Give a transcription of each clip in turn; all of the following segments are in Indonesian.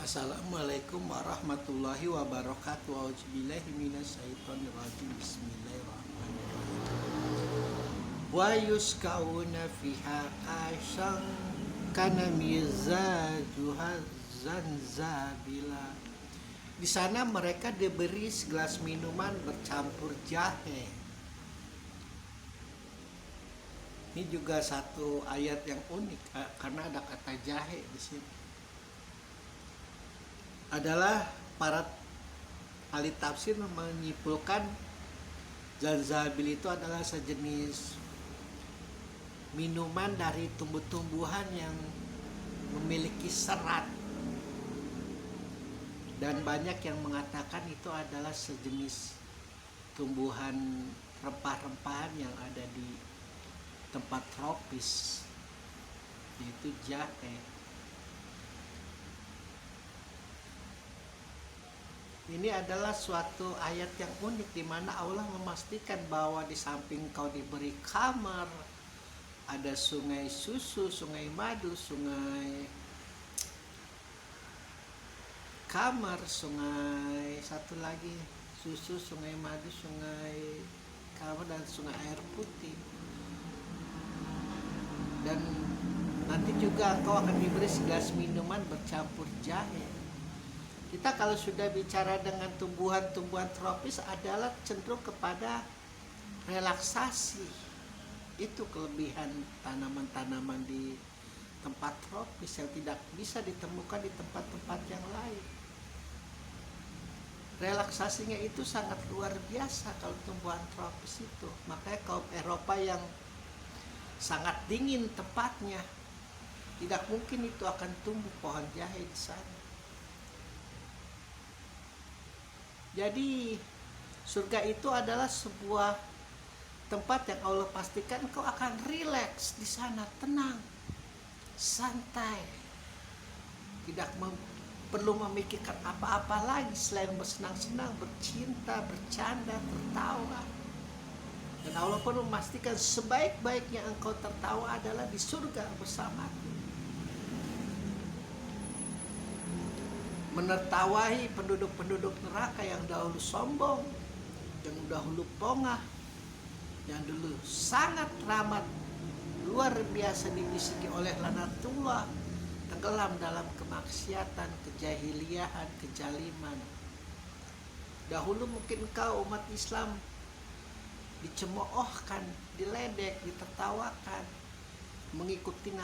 Assalamualaikum warahmatullahi wabarakatuh. Auzubillahi minasyaitonirrajim. Bismillahirrahmanirrahim. Wa yuskauna fiha asyang kana mizajuha zanzabila. Di sana mereka diberi segelas minuman bercampur jahe. Ini juga satu ayat yang unik karena ada kata jahe di sini. Adalah para ahli tafsir menyimpulkan zanzabil itu adalah sejenis minuman dari tumbuh-tumbuhan yang memiliki serat, dan banyak yang mengatakan itu adalah sejenis tumbuhan rempah-rempahan yang ada di tempat tropis, yaitu jahe. Ini adalah suatu ayat yang unik di mana Allah memastikan bahwa di samping kau diberi kamar, ada sungai susu, sungai madu, sungai kamar, sungai satu lagi susu, sungai madu, sungai kamar, dan sungai air putih. Dan nanti juga kau akan diberi segelas minuman bercampur jahe. Kita kalau sudah bicara dengan tumbuhan-tumbuhan tropis adalah cenderung kepada relaksasi. Itu kelebihan tanaman-tanaman di tempat tropis yang tidak bisa ditemukan di tempat-tempat yang lain. Relaksasinya itu sangat luar biasa kalau tumbuhan tropis itu. Makanya kaum Eropa yang sangat dingin tempatnya, tidak mungkin itu akan tumbuh pohon jahe di sana. Jadi surga itu adalah sebuah tempat yang Allah pastikan kau akan rileks di sana, tenang, santai, tidak perlu memikirkan apa-apa lagi selain bersenang-senang, bercinta, bercanda, tertawa. Dan Allah pun memastikan sebaik-baiknya engkau tertawa adalah di surga bersamaku. Menertawai penduduk-penduduk neraka yang dahulu sombong, yang dahulu pongah, yang dulu sangat ramah, luar biasa dibisiki oleh laknatullah, tenggelam dalam kemaksiatan, kejahiliaan, kejaliman. Dahulu mungkin kau umat Islam dicemoohkan, diledek, ditertawakan, mengikuti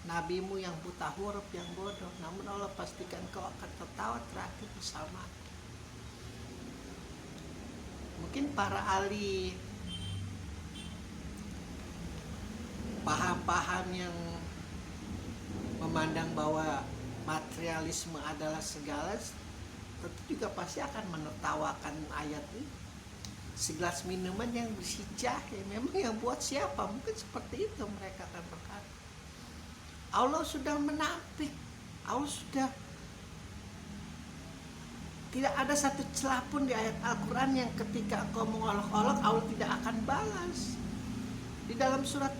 nabimu yang buta huruf, yang bodoh. Namun Allah pastikan kau akan tertawa terakhir bersama. Mungkin para ahli paham-paham yang memandang bahwa materialisme adalah segala, tentu juga pasti akan menertawakan ayat ini. Segelas minuman yang berisi jahe, memang yang buat siapa? Mungkin seperti itu mereka akan berkata. Allah sudah menampik, Allah sudah tidak ada satu celah pun di ayat Al-Quran yang ketika engkau mengolok-olok Allah tidak akan balas. Di dalam surat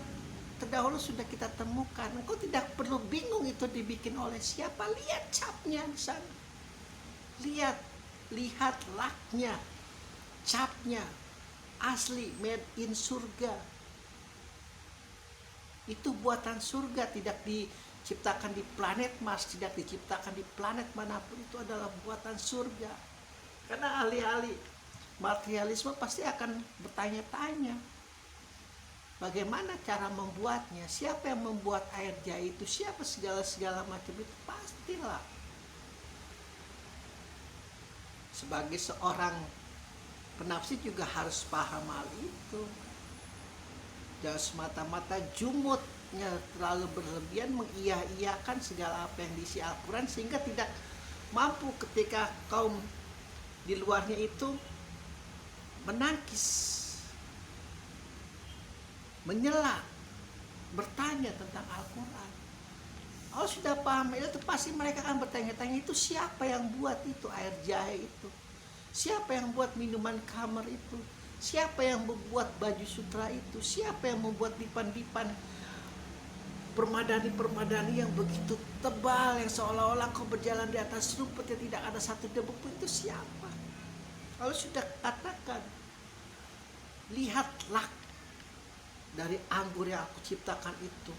terdahulu sudah kita temukan, engkau tidak perlu bingung itu dibikin oleh siapa. Lihat capnya di sana, lihat laknya, capnya asli, made in surga. Itu buatan surga, tidak diciptakan di planet Mars, tidak diciptakan di planet manapun. Itu adalah buatan surga. Karena ahli-ahli materialisme pasti akan bertanya-tanya, bagaimana cara membuatnya, siapa yang membuat air jahe itu, siapa segala macam itu. Pastilah sebagai seorang penafsir juga harus paham hal itu. Jangan semata-mata jumutnya terlalu berlebihan mengiya-iyakan segala apa yang diisi Al-Quran, sehingga tidak mampu ketika kaum di luarnya itu menangkis, menyela, bertanya tentang Al-Quran. Oh sudah paham itu, pasti mereka akan bertanya-tanya, itu siapa yang buat itu air jahe itu? Siapa yang buat minuman kamar itu? Siapa yang membuat baju sutra itu? Siapa yang membuat dipan-dipan permadani yang begitu tebal, yang seolah-olah kau berjalan di atas rumput yang tidak ada satu debu pun, itu siapa? Kalau sudah katakan, lihatlah dari anggur yang aku ciptakan itu.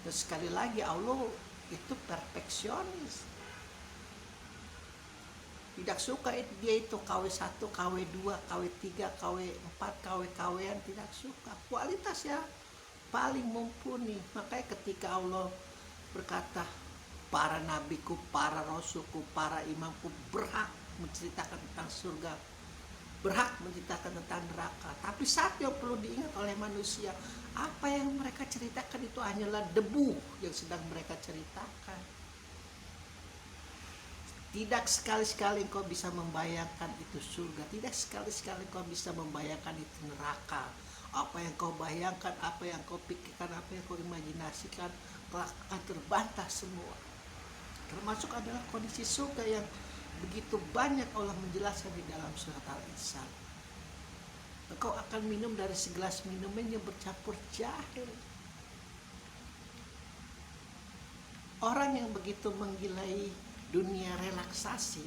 Dan sekali lagi Allah itu perfeksionis. Tidak suka dia itu KW1, KW2, KW3, KW4, KW-KW-an, tidak suka. Kualitasnya paling mumpuni. Makanya ketika Allah berkata, para nabiku, para rasulku, para imamku berhak menceritakan tentang surga, berhak menceritakan tentang neraka. Tapi satu yang perlu diingat oleh manusia, apa yang mereka ceritakan itu hanyalah debu yang sedang mereka ceritakan. Tidak sekali-sekali engkau bisa membayangkan itu surga. Tidak sekali-sekali engkau bisa membayangkan itu neraka. Apa yang kau bayangkan, apa yang kau pikirkan, apa yang kau imajinasikan, akan terbantah semua. Termasuk adalah kondisi surga yang begitu banyak Allah menjelaskan di dalam surat Al-Insan. Engkau akan minum dari segelas minuman yang bercampur jahe. Orang yang begitu menggilai dunia relaksasi,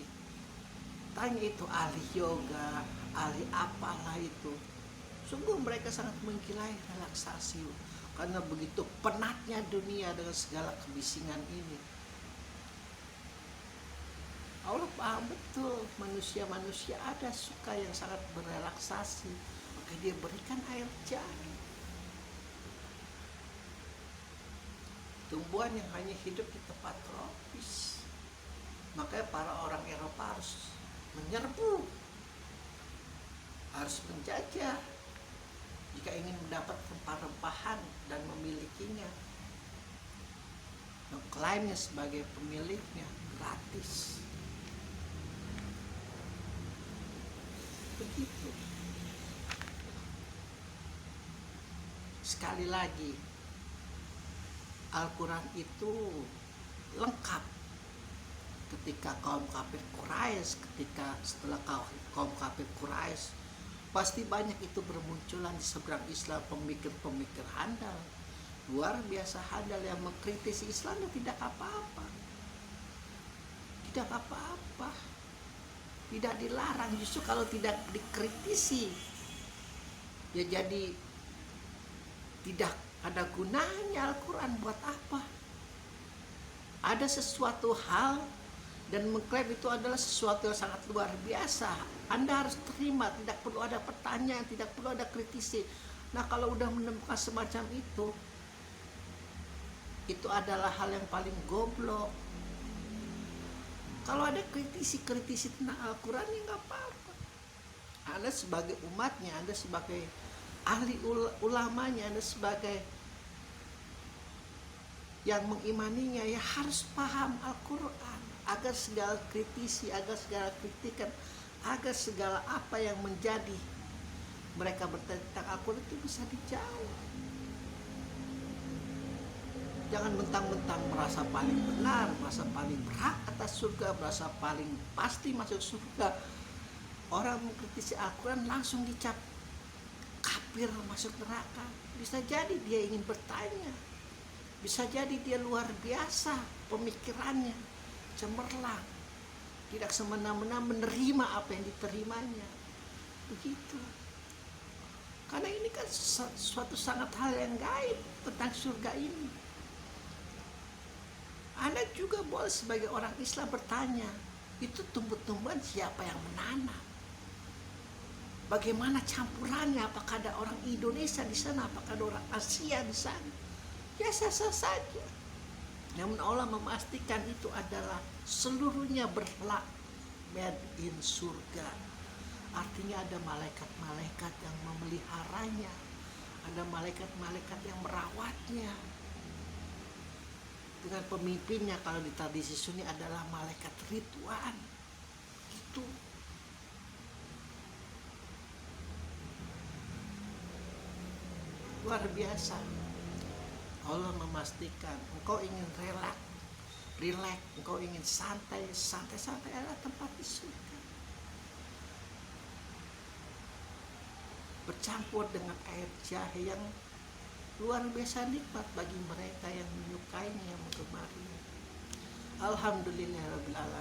tanya itu ahli yoga, ahli apalah itu, sungguh mereka sangat menggilai relaksasi, karena begitu penatnya dunia dengan segala kebisingan ini. Allah paham betul manusia-manusia ada suka yang sangat berelaksasi, maka dia berikan air jahe. Tumbuhan yang hanya hidup di tempat tropis. Makanya para orang Eropa harus menyerbu, harus menjajah jika ingin mendapat rempah-rempahan dan memilikinya, mengklaimnya sebagai pemiliknya gratis. Begitu. Sekali lagi, Al-Quran itu lengkap. Ketika kaum kafir Quraisy, setelah kaum kafir Quraisy, pasti banyak itu bermunculan di seberang Islam pemikir-pemikir handal, luar biasa handal yang mengkritisi Islam. Tidak apa-apa, tidak apa-apa, tidak dilarang. Justru kalau tidak dikritisi, ya jadi tidak ada gunanya. Al-Quran buat apa? Ada sesuatu hal dan mengklaim itu adalah sesuatu yang sangat luar biasa, Anda harus terima, tidak perlu ada pertanyaan, tidak perlu ada kritisi. Nah, kalau udah menemukan semacam itu adalah hal yang paling goblok. Kalau ada kritisi tentang Al-Quran, ya nggak apa-apa. Anda sebagai umatnya, Anda sebagai ahli ulamanya, Anda sebagai yang mengimaninya, ya harus paham Al-Quran, agar segala kritisi, agar segala kritikan, agar segala apa yang menjadi mereka bertanya tentang Al-Quran itu bisa dijawab. Jangan mentang-mentang merasa paling benar, merasa paling berhak atas surga, merasa paling pasti masuk surga, orang mengkritisi Al-Quran langsung dicap kafir, masuk neraka. Bisa jadi dia ingin bertanya, bisa jadi dia luar biasa pemikirannya, cemerlang, tidak semena-mena menerima apa yang diterimanya. Begitu. Karena ini kan suatu sangat hal yang gaib tentang surga ini. Anda juga boleh sebagai orang Islam bertanya, itu tumbuh-tumbuhan siapa yang menanam? Bagaimana campurannya? Apakah ada orang Indonesia di sana? Apakah ada orang Asia di sana? Ya sah-sah saja. Namun Allah memastikan itu adalah seluruhnya berhak made in surga. Artinya ada malaikat-malaikat yang memeliharanya, ada malaikat-malaikat yang merawatnya. Dengan pemimpinnya kalau di tradisi Sunni adalah malaikat Ridwan. Itu. Luar biasa. Allah memastikan engkau ingin rileks, engkau ingin santai adalah tempat di surga. Bercampur dengan air jahe yang luar biasa nikmat bagi mereka yang menyukainya, yang menggemarinya. Alhamdulillahirabbil alamin.